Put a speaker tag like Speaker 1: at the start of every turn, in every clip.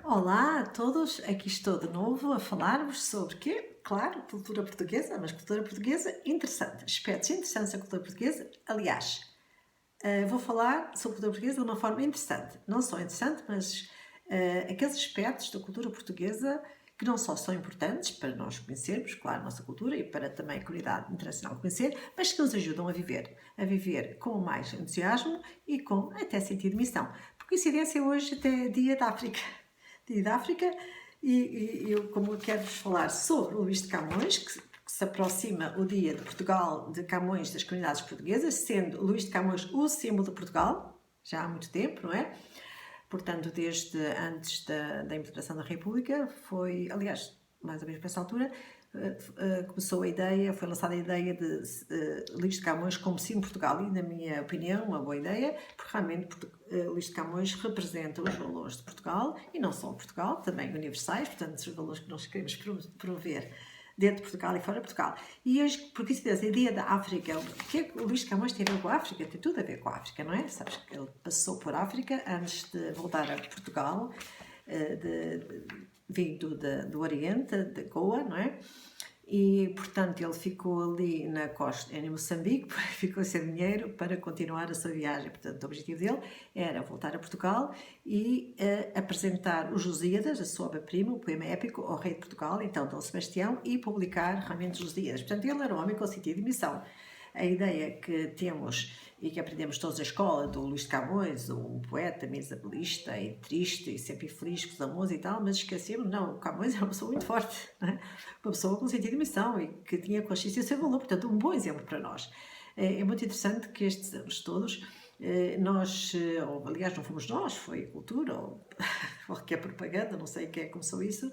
Speaker 1: Olá a todos, aqui estou de novo a falar-vos sobre quê? Claro, cultura portuguesa, mas cultura portuguesa interessante, aspectos interessantes da cultura portuguesa. Aliás, vou falar sobre cultura portuguesa de uma forma interessante, não só interessante, mas aqueles aspectos da cultura portuguesa que não só são importantes para nós conhecermos, claro, a nossa cultura e para também a comunidade internacional conhecer, mas que nos ajudam a viver com mais entusiasmo e com até sentido de missão. Por coincidência, hoje até é Dia da África. Dia da África, e eu, como quero-vos falar sobre o Luís de Camões, que se aproxima o dia de Portugal, de Camões, das comunidades portuguesas, sendo Luís de Camões o símbolo de Portugal, já há muito tempo, não é? Portanto, desde antes da implantação da República, foi, aliás, mais ou menos para essa altura, começou a ideia, foi lançada a ideia de Luís de Camões como símbolo de Portugal e, na minha opinião, uma boa ideia, porque realmente Luís de Camões representa os valores de Portugal, e não só Portugal, também universais, portanto, os valores que nós queremos promover dentro de Portugal e fora de Portugal. E hoje, por coincidência, a ideia da África, o que é que o Luís de Camões tem a ver com a África? Tem tudo a ver com a África, não é? Sabes que ele passou por África antes de voltar a Portugal, vindo do Oriente, de Goa, não é? E, portanto, ele ficou ali na costa, em Moçambique, ficou sem dinheiro para continuar a sua viagem. Portanto, o objetivo dele era voltar a Portugal e apresentar os Lusíadas, a sua obra-prima, o poema épico, ao rei de Portugal, então Dom Sebastião, e publicar realmente os Lusíadas. Portanto, ele era um homem com sentido de missão. A ideia que temos e que aprendemos todos na escola do Luís de Camões, um poeta miserabilista e triste e sempre infeliz com os amores e tal, mas esquecemos, não, o Camões era uma pessoa muito forte, não é? Uma pessoa com sentido de missão e que tinha consciência do seu valor, portanto, um bom exemplo para nós. É muito interessante que estes anos todos nós, ou aliás, não fomos nós, foi a cultura, ou qualquer propaganda, não sei quem é que começou isso,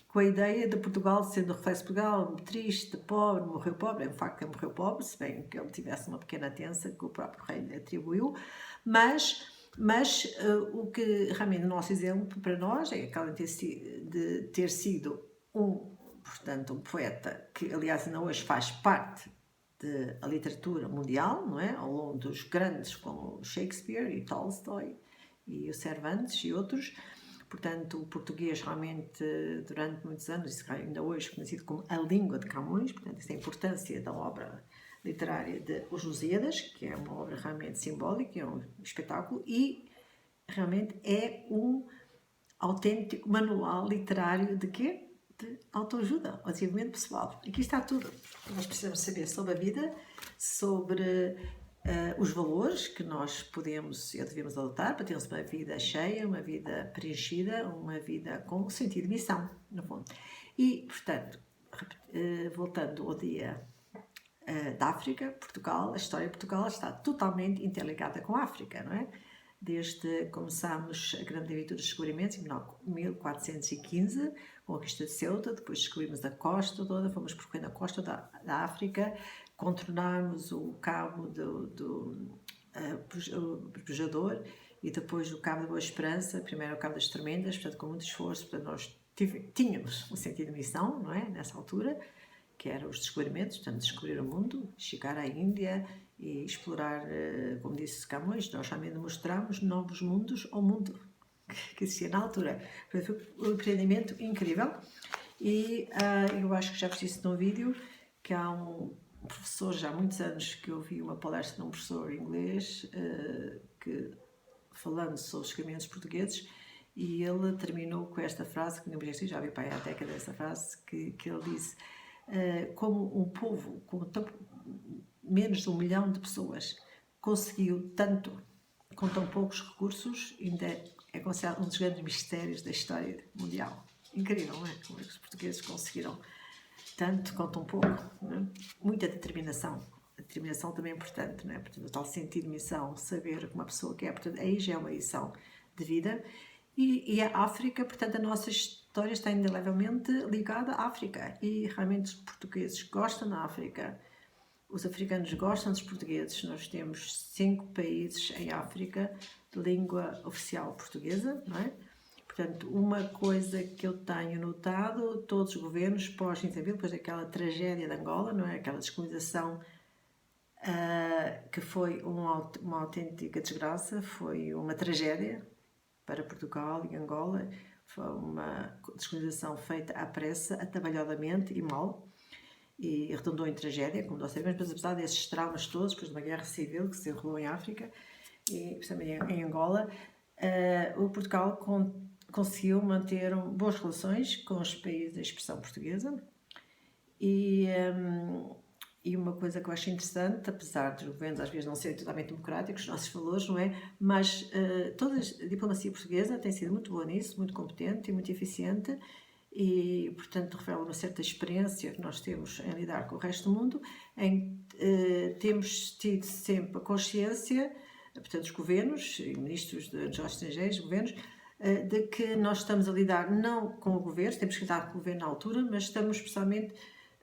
Speaker 1: com a ideia de Portugal sendo o reflexo de Portugal, triste, pobre, morreu pobre. É um facto que ele morreu pobre, se bem que ele tivesse uma pequena tença que o próprio rei lhe atribuiu, mas o que realmente o nosso exemplo para nós é aquela de ter sido portanto, um poeta que, aliás, ainda hoje faz parte da literatura mundial, não é? Ao longo dos grandes como Shakespeare e Tolstói e o Cervantes e outros. Portanto, o português realmente, durante muitos anos, ainda hoje conhecido como a língua de Camões, portanto, isso é a importância da obra literária de Os Lusíadas, que é uma obra realmente simbólica, é um espetáculo, e realmente é um autêntico manual literário de quê? De autoajuda, ao desenvolvimento pessoal. Aqui está tudo. Nós precisamos saber sobre a vida, sobre os valores que nós podemos e devemos adotar para termos uma vida cheia, uma vida preenchida, uma vida com sentido de missão, no fundo. E, portanto, voltando ao dia da África, Portugal, a história de Portugal está totalmente interligada com a África, não é? Desde que começámos a grande aventura dos descobrimentos, em 1415, com a conquista de Ceuta, depois descobrimos a costa toda, fomos percorrendo a costa da África, contornámos o cabo do Pujador e depois o cabo da Boa Esperança, primeiro o cabo das Tormentas, portanto com muito esforço, portanto nós tínhamos um sentido de missão, não é, nessa altura, que eram os descobrimentos, portanto descobrir o mundo, chegar à Índia e explorar, como disse Camões, nós realmente mostramos novos mundos ao mundo que existia na altura. Foi um empreendimento incrível e eu acho que já fiz isso num vídeo, que há um professor, já há muitos anos, que eu vi uma palestra de um professor inglês que, falando sobre os descobrimentos portugueses, e ele terminou com esta frase, que já vi para aí há décadas essa frase, que ele disse: como um povo com menos de 1 milhão de pessoas conseguiu tanto com tão poucos recursos, ainda é considerado um dos grandes mistérios da história mundial. Incrível, não é? Como é que os portugueses conseguiram tanto com tão pouco, não é? Muita determinação. A determinação também é importante, não é? Portanto, o tal sentido de missão, saber o que uma pessoa quer, portanto, aí já é uma lição de vida. E a África, portanto, a nossa história está indelevelmente ligada à África. E realmente os portugueses gostam da África, os africanos gostam dos portugueses. Nós temos 5 países em África de língua oficial portuguesa, não é? Portanto, uma coisa que eu tenho notado, todos os governos pós-2000, depois daquela tragédia de Angola, não é? Aquela descolonização que foi uma autêntica desgraça, foi uma tragédia para Portugal e Angola, foi uma descolonização feita à pressa, atabalhadamente e mal, e redundou em tragédia, como nós sabemos, mas apesar desses traumas todos, depois de uma guerra civil que se enrolou em África, e também em Angola, o Portugal conseguiu manter boas relações com os países da expressão portuguesa e uma coisa que eu acho interessante, apesar dos governos às vezes não serem totalmente democráticos, os nossos valores, não é? Mas toda a diplomacia portuguesa tem sido muito boa nisso, muito competente e muito eficiente e, portanto, revela uma certa experiência que nós temos em lidar com o resto do mundo, temos tido sempre a consciência, portanto, os governos e ministros dos negócios estrangeiros, governos, de que nós estamos a lidar não com o governo, temos que lidar com o governo na altura, mas estamos especialmente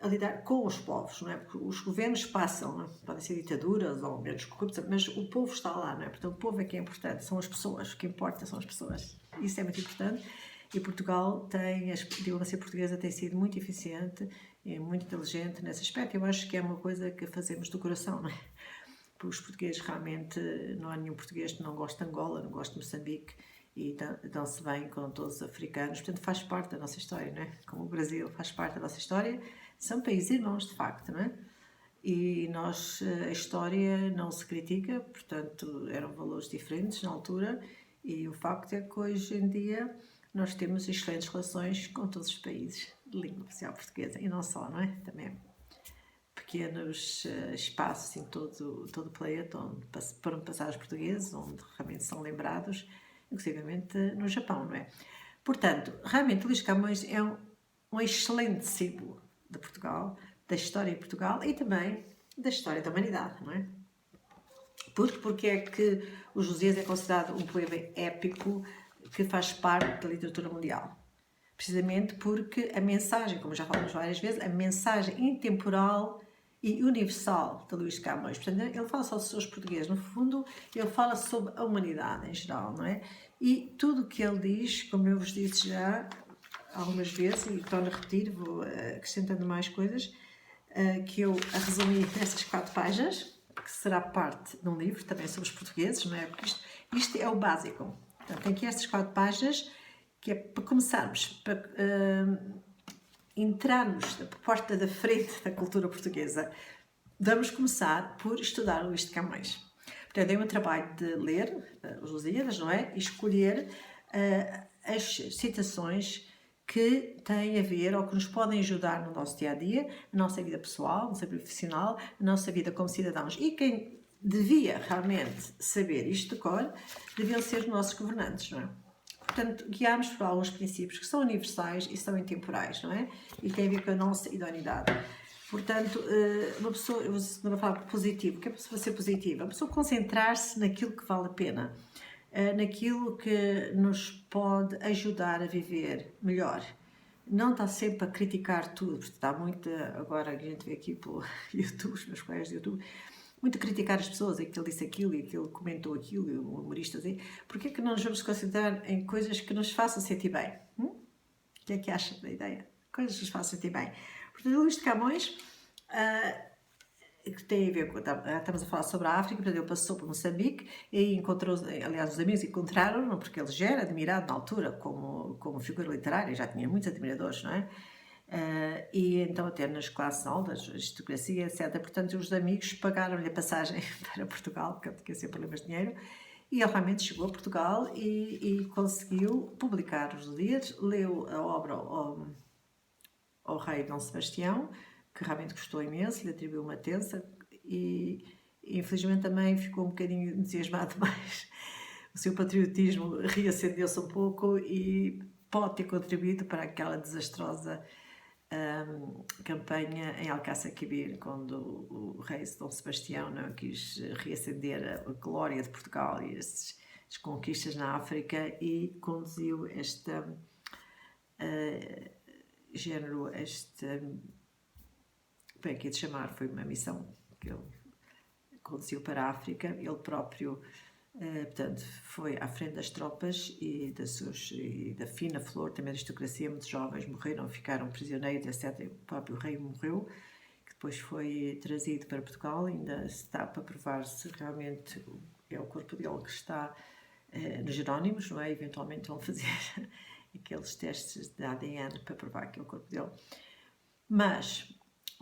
Speaker 1: a lidar com os povos, não é? Porque os governos passam, não é? Podem ser ditaduras ou menos corruptos, mas o povo está lá, não é? Portanto, o povo é que é importante, são as pessoas, o que importa são as pessoas. Isso é muito importante e Portugal a diplomacia portuguesa tem sido muito eficiente e muito inteligente nesse aspecto. Eu acho que é uma coisa que fazemos do coração, não é? Porque os portugueses realmente, não há nenhum português que não goste de Angola, não goste de Moçambique e dão-se bem com todos os africanos, portanto faz parte da nossa história, não é? Como o Brasil faz parte da nossa história, são países irmãos de facto, não é? E a história não se critica, portanto eram valores diferentes na altura e o facto é que hoje em dia nós temos excelentes relações com todos os países de língua oficial portuguesa e não só, não é? Também pequenos espaços em todo o planeta onde foram passados portugueses, onde realmente são lembrados, inclusive no Japão, não é? Portanto, realmente Luís Camões é um excelente símbolo de Portugal, da história de Portugal e também da história da humanidade, não é? Porque é que o Lusíadas é considerado um poema épico que faz parte da literatura mundial? Precisamente porque a mensagem, como já falamos várias vezes, a mensagem intemporal e universal de Luís de Camões. Portanto, ele fala só sobre os portugueses, no fundo, ele fala sobre a humanidade em geral, não é? E tudo o que ele diz, como eu vos disse já algumas vezes, e torno a repetir, vou acrescentando mais coisas, que eu a resumi nessas 4 páginas, que será parte de um livro também sobre os portugueses, não é? Porque isto é o básico. Portanto, tem aqui estas 4 páginas, que é para começarmos, para entrarmos na porta da frente da cultura portuguesa. Vamos começar por estudar Luís de Camões. Portanto, dei-me o trabalho de ler os Lusíadas, não é? E escolher as citações que têm a ver ou que nos podem ajudar no nosso dia-a-dia, na nossa vida pessoal, na nossa vida profissional, na nossa vida como cidadãos. E quem devia realmente saber isto de cor, deviam ser os nossos governantes, não é? Portanto, guiarmos por alguns princípios que são universais e são intemporais, não é? E têm a ver com a nossa idoneidade. Portanto, uma pessoa, eu vou falar positivo, o que é para ser positiva? A pessoa concentrar-se naquilo que vale a pena, naquilo que nos pode ajudar a viver melhor. Não está sempre a criticar tudo, porque está muito, agora a gente vê aqui pelo YouTube, os meus colegas de YouTube, muito a criticar as pessoas, é que ele disse aquilo e que ele comentou aquilo, e o humorista assim. Porquê que não nos vamos concentrar em coisas que nos façam sentir bem? O que é que acha da ideia? Coisas que nos façam sentir bem. Portanto, Luís de Camões, que tem a ver com, estamos a falar sobre a África, portanto ele passou por Moçambique e encontrou, aliás os amigos encontraram-no porque ele já era admirado na altura como figura literária, já tinha muitos admiradores, não é? E então até nas classes altas, aristocracia, etc. Portanto, os amigos pagaram-lhe a passagem para Portugal, porque ele tinha sempre problemas de dinheiro, e ele realmente chegou a Portugal e conseguiu publicar os Lusíadas, leu a obra ao rei Dom Sebastião, que realmente gostou imenso, lhe atribuiu uma tensa e infelizmente também ficou um bocadinho entusiasmado mais. O seu patriotismo reacendeu-se um pouco e pode ter contribuído para aquela desastrosa campanha em Alcácer Quibir, quando o rei Dom Sebastião não quis reacender a glória de Portugal e as conquistas na África e conduziu bem, que é de chamar, foi uma missão que ele conduziu para a África, ele próprio portanto, foi à frente das tropas e da fina flor, também da aristocracia, muitos jovens morreram, ficaram prisioneiros, etc. O próprio rei morreu, que depois foi trazido para Portugal, ainda está para provar se realmente é o corpo dele que está nos Jerónimos, não é? Eventualmente vão fazer aqueles testes de ADN para provar que é o corpo dele. Mas,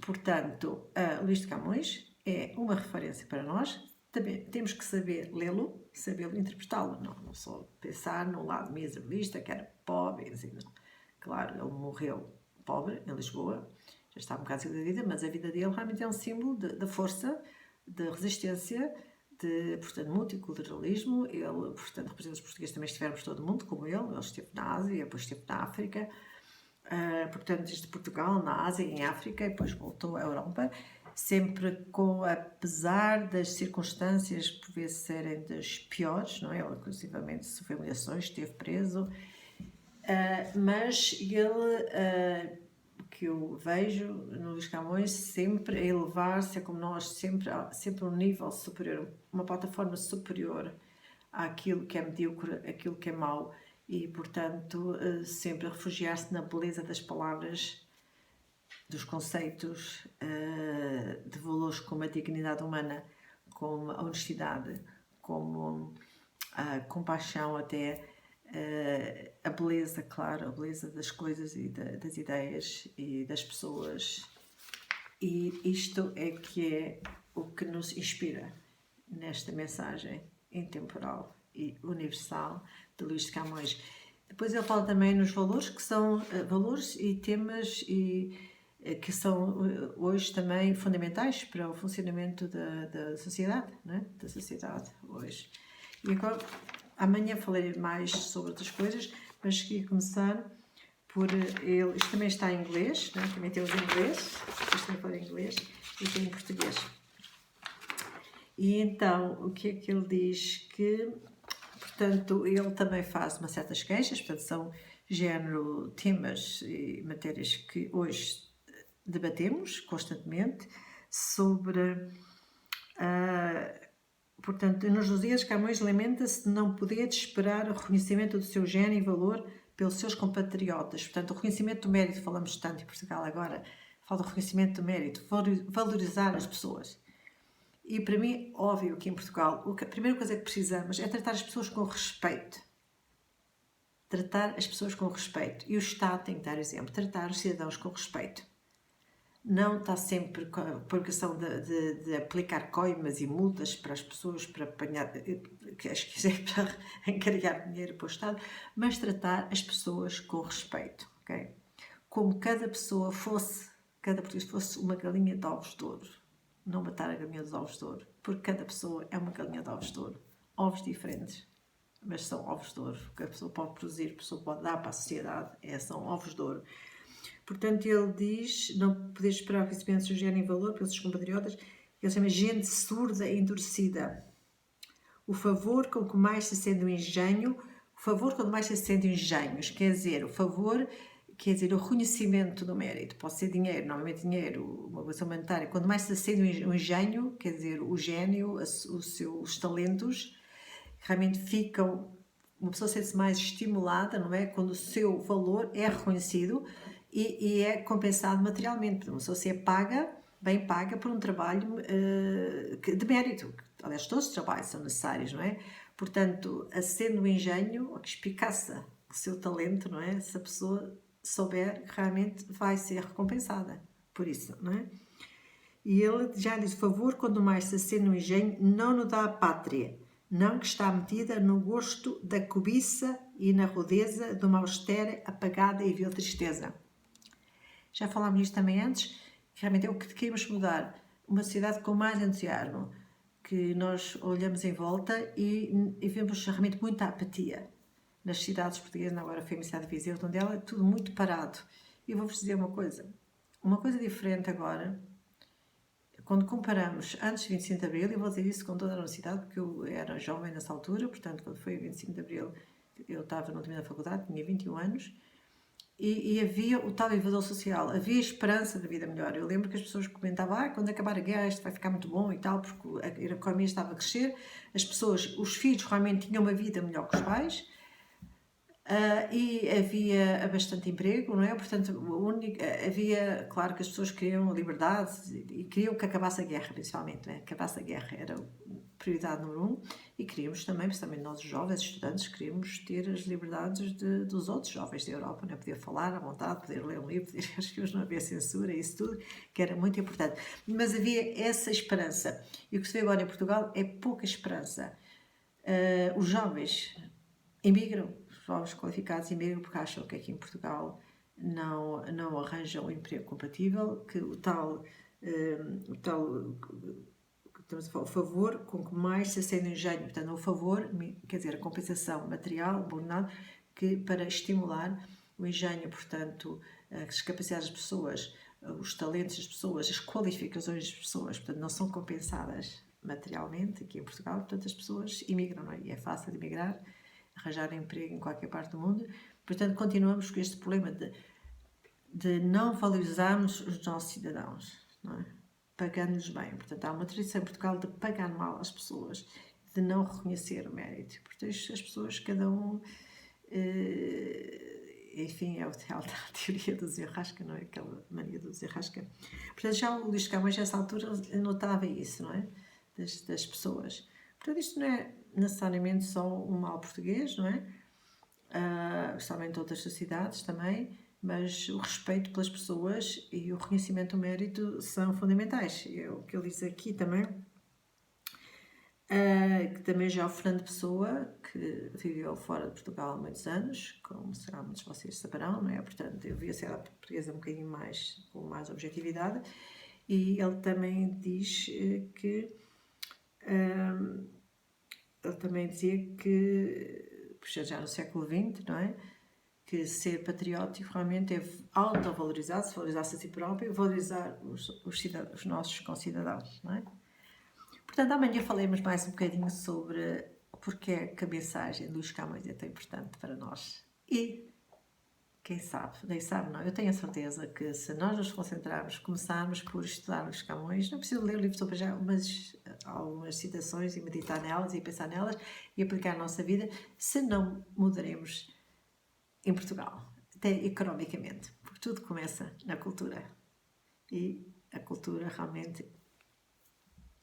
Speaker 1: portanto, Luís de Camões é uma referência para nós. Também temos que saber lê-lo, sabê-lo interpretá-lo, não só pensar no lado miserabilista, que era pobre, assim, não. Claro, ele morreu pobre em Lisboa, já está um bocado da vida, mas a vida dele realmente é um símbolo de força, de resistência, de, portanto, multiculturalismo. Ele, portanto, representa os portugueses também estiveram por todo o mundo, como ele esteve na Ásia, depois esteve na África, portanto, desde Portugal, na Ásia e em África, e depois voltou à Europa, sempre apesar das circunstâncias por vezes serem das piores, não é? Ele, inclusivamente, sofreu humilhações, esteve preso, mas ele, que eu vejo no Luís Camões, sempre a elevar-se, como nós, sempre um nível superior, uma plataforma superior àquilo que é medíocre, àquilo que é mau, e, portanto, sempre a refugiar-se na beleza das palavras, dos conceitos, de valores como a dignidade humana, como a honestidade, como a compaixão até, a beleza, claro, a beleza das coisas e das ideias e das pessoas. E isto é que é o que nos inspira nesta mensagem intemporal e universal de Luís de Camões. Depois ele fala também nos valores, que são valores e temas que são hoje também fundamentais para o funcionamento da sociedade, né? Da sociedade hoje. E agora, amanhã falarei mais sobre outras coisas, mas queria começar por ele. Isto também está em inglês, né? Também temos em inglês, isto também fala em inglês e tem em português. E então, o que é que ele diz? Que, portanto, ele também faz uma certas queixas, portanto, são género temas e matérias que hoje debatemos constantemente sobre, portanto, nos Lusíadas, Camões lamenta-se de não poder esperar o reconhecimento do seu gênio e valor pelos seus compatriotas. Portanto, o reconhecimento do mérito, falamos tanto em Portugal agora, fala do reconhecimento do mérito, valorizar as pessoas. E para mim, óbvio que em Portugal, a primeira coisa que precisamos é tratar as pessoas com respeito. Tratar as pessoas com respeito. E o Estado tem que dar exemplo, tratar os cidadãos com respeito. Não está sempre com a preocupação de aplicar coimas e multas para as pessoas, para apanhar, que as quiser para encarregar dinheiro para o Estado, mas tratar as pessoas com respeito, ok? Como cada pessoa fosse, cada português fosse uma galinha de ovos de ouro. Não matar a galinha dos ovos de ouro, porque cada pessoa é uma galinha de ovos de ouro. Ovos diferentes, mas são ovos de ouro, que a pessoa pode produzir, a pessoa pode dar para a sociedade, são ovos de ouro. Portanto, ele diz, não poder esperar o reconhecimento do seu gênio e valor pelos seus compatriotas, ele chama gente surda e endurecida. O favor com que mais se acende o engenho, o favor quando mais se acende engenhos, quer dizer, o favor, quer dizer, o reconhecimento do mérito, pode ser dinheiro, normalmente dinheiro, uma coisa monetária, quando mais se acende o engenho, quer dizer, o gênio, os seus talentos, realmente ficam, uma pessoa sente-se mais estimulada, não é? Quando o seu valor é reconhecido e é compensado materialmente. Uma pessoa se é paga, bem paga por um trabalho de mérito. Aliás, todos os trabalhos são necessários, não é? Portanto, acende o engenho, a espicaça, o seu talento, não é? Se a pessoa souber, realmente vai ser recompensada por isso, não é? E ele já diz, favor, quando mais se acende o engenho, não nos dá a pátria, não que está metida no gosto da cobiça e na rudeza de uma austera, apagada e vil tristeza. Já falámos nisto também antes, que realmente é o que queremos mudar, uma sociedade com mais entusiasmo, que nós olhamos em volta e vemos realmente muita apatia. Nas cidades portuguesas, agora foi a cidade de Viseu, onde ela é tudo muito parado. E vou-vos dizer uma coisa diferente agora, quando comparamos antes de 25 de Abril, e vou dizer isso com toda a honestidade, porque eu era jovem nessa altura, portanto, quando foi 25 de Abril, eu estava no termino da faculdade, tinha 21 anos, e havia o tal elevador social, havia esperança de vida melhor. Eu lembro que as pessoas comentavam, quando acabar a guerra isto vai ficar muito bom e tal, porque a economia estava a crescer, as pessoas, os filhos realmente tinham uma vida melhor que os pais, e havia bastante emprego, não é? Portanto, havia, claro que as pessoas queriam liberdade e queriam que acabasse a guerra, principalmente, não é? Acabasse a guerra, era prioridade número 1, e queríamos também, principalmente nós jovens estudantes, queríamos ter as liberdades dos outros jovens da Europa, né? Poder falar à vontade, poder ler um livro, poder ler as coisas, não haver censura, isso tudo, que era muito importante. Mas havia essa esperança, e o que se vê agora em Portugal é pouca esperança. Os jovens imigram, os jovens qualificados imigram porque acham que aqui em Portugal não arranjam um emprego compatível, que o tal estamos a falar, o favor com que mais se acende o engenho, portanto, o favor, quer dizer, a compensação material, abonado, que para estimular o engenho, portanto, as capacidades das pessoas, os talentos das pessoas, as qualificações das pessoas, portanto, não são compensadas materialmente aqui em Portugal, portanto, as pessoas imigram, não é? E é fácil de imigrar, arranjar emprego em qualquer parte do mundo, portanto, continuamos com este problema de não valorizarmos os nossos cidadãos, não é? Pagando-lhes bem. Portanto, há uma tradição em Portugal de pagar mal às pessoas, de não reconhecer o mérito. Portanto, as pessoas, cada um, enfim, é a tal teoria do desenrasca, não é? Aquela mania do desenrasca. Portanto, já o Luís de Camões, nessa altura, notava isso, não é? Das pessoas. Portanto, isto não é necessariamente só um mal português, não é? Especialmente outras sociedades também, mas o respeito pelas pessoas e o reconhecimento do mérito são fundamentais. É o que ele diz aqui também, que também já o Fernando Pessoa, que viveu fora de Portugal há muitos anos, como será muitos de vocês saberão, não é? Portanto, eu vi a sociedade portuguesa um bocadinho mais, com mais objetividade, e ele também diz que ele também dizia que, já no século XX, não é? Que ser patriótico realmente é autovalorizar-se, valorizar-se a si próprio, valorizar os nossos concidadãos, não é? Portanto, amanhã falaremos mais um bocadinho sobre porque é que a mensagem de Luís Camões é tão importante para nós. E, quem sabe, nem sabe não, eu tenho a certeza que se nós nos concentrarmos, começarmos por estudar Luís Camões, não é preciso ler o livro sobre já, mas algumas citações e meditar nelas e pensar nelas e aplicar a nossa vida, se não mudaremos em Portugal, até economicamente, porque tudo começa na cultura. E a cultura realmente,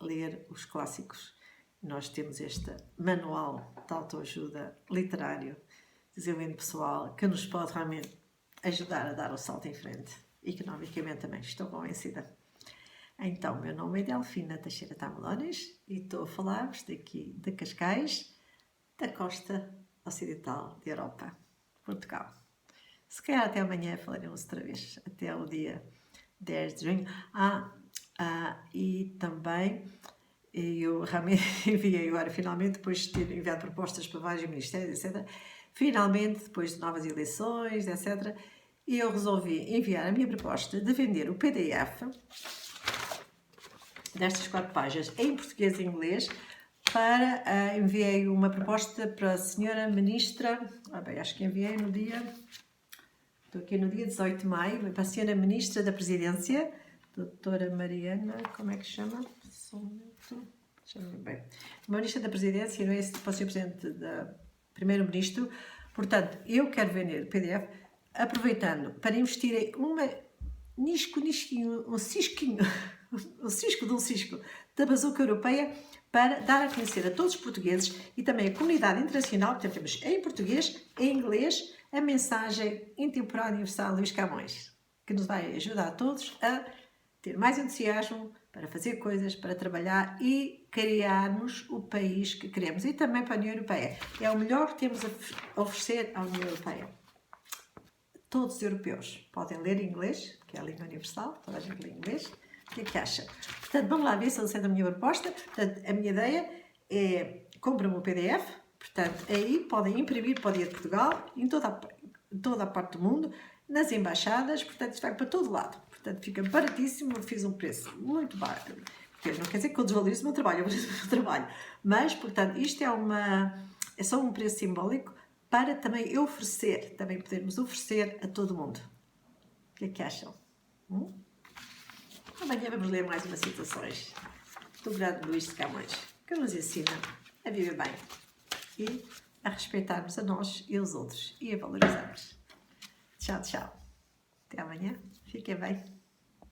Speaker 1: ler os clássicos. Nós temos este manual de autoajuda literário, desenvolvimento pessoal, que nos pode realmente ajudar a dar o salto em frente. Economicamente também, estou convencida. Então, meu nome é Delfina Teixeira Tamelones e estou a falar-vos daqui de Cascais, da costa ocidental da Europa, Portugal. Se calhar até amanhã falaremos outra vez, até o dia 10 de junho. E também eu realmente enviei agora, finalmente, depois de ter enviado propostas para vários ministérios, etc., finalmente, depois de novas eleições, etc., eu resolvi enviar a minha proposta de vender o PDF destas 4 páginas em português e inglês para, enviei uma proposta para a senhora ministra, acho que enviei no dia, estou aqui no dia 18 de maio, para a senhora ministra da Presidência, doutora Mariana, como é que se chama? Só um minuto, deixa-me bem. Uma ministra da Presidência, não é esse para o senhor Presidente da Primeiro-Ministro. Portanto, eu quero vender o PDF, aproveitando para investir em um cisco de um cisco da bazuca europeia, para dar a conhecer a todos os portugueses e também a comunidade internacional, portanto temos em português, em inglês, a mensagem intemporal universal de Luís Camões, que nos vai ajudar a todos a ter mais entusiasmo para fazer coisas, para trabalhar e criarmos o país que queremos. E também para a União Europeia. É o melhor que temos a oferecer à União Europeia. Todos os europeus podem ler inglês, que é a língua universal, toda a gente lê inglês. O que é que acha? Portanto, vamos lá ver se eu sei da minha proposta. Portanto, a minha ideia é, compra-me o PDF, portanto, aí podem imprimir para o Dia de Portugal, em toda a parte do mundo, nas embaixadas, portanto, isto vai para todo lado. Portanto, fica baratíssimo, eu fiz um preço muito baixo. Não quer dizer que eu desvalorizo o meu trabalho, eu valorizo o meu trabalho. Mas, portanto, isto é só um preço simbólico para também oferecer, também podermos oferecer a todo mundo. O que é que acham? Amanhã vamos ler mais umas citações do grande Luís de Camões, que nos ensina a viver bem e a respeitarmos a nós e aos outros e a valorizarmos. Tchau, tchau. Até amanhã. Fiquem bem.